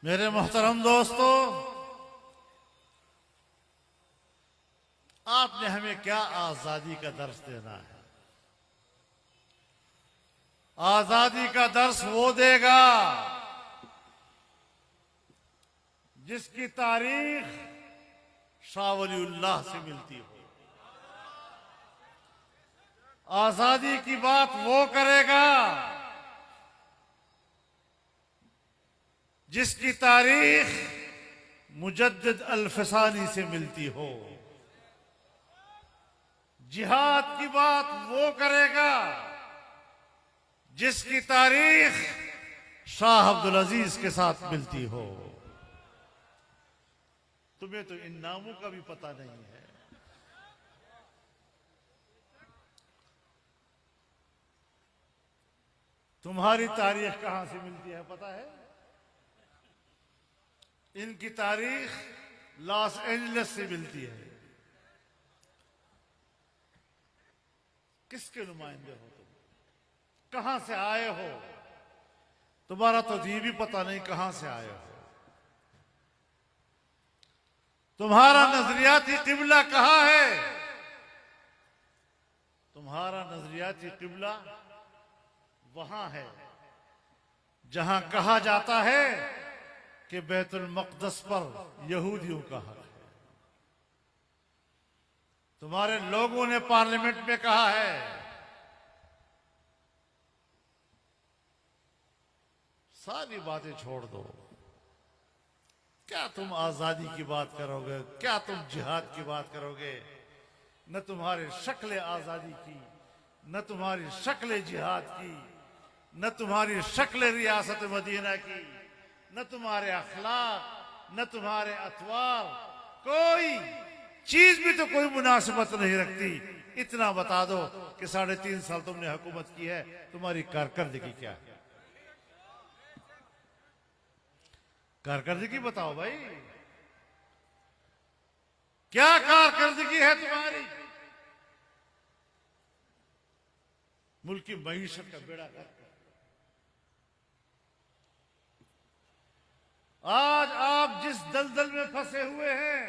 मेरे मोहतरम दोस्तों, आपने हमें क्या आजादी का दर्स देना है? आजादी का दर्स वो देगा जिसकी तारीख शाह वलीउल्लाह से मिलती हो। आजादी की बात वो करेगा जिसकी तारीख मुजद्दिद अल-फसानी से मिलती हो। जिहाद की बात वो करेगा जिसकी तारीख शाह अब्दुल अजीज के साथ मिलती हो। तुम्हें तो इन नामों का भी पता नहीं है। तुम्हारी तारीख कहां से मिलती है पता है? इनकी तारीख लॉस एंजलिस से मिलती है। किसके नुमाइंदे हो तुम? कहां से आए हो? तुम्हारा तो ये भी पता नहीं कहां से आए हो। तुम्हारा नजरियाती किबला कहां है? तुम्हारा नजरियाती किबला वहां है जहां कहा जाता है कि बैतुल मक़दस पर यहूदियों का हक है। तुम्हारे लोगों ने पार्लियामेंट में कहा है, सारी बातें छोड़ दो। क्या तुम आजादी की बात करोगे? क्या तुम जिहाद की बात करोगे? न तुम्हारी शक्ल आजादी की, न तुम्हारी शक्ल जिहाद की, न तुम्हारी शक्ल रियासत मदीना की, न तुम्हारे अखलाक, न तुम्हारे अतवार, कोई चीज भी तो कोई मुनासिबत नहीं रखती। इतना बता दो कि 3.5 साल तुमने हुकूमत की है, तुम्हारी कारकर्दगी क्या है? कारकर्दगी बताओ भाई, क्या कारकर्दगी है तुम्हारी? मुल्क की मईशत का बेड़ा गर्क। आज आप जिस दलदल में फंसे हुए हैं,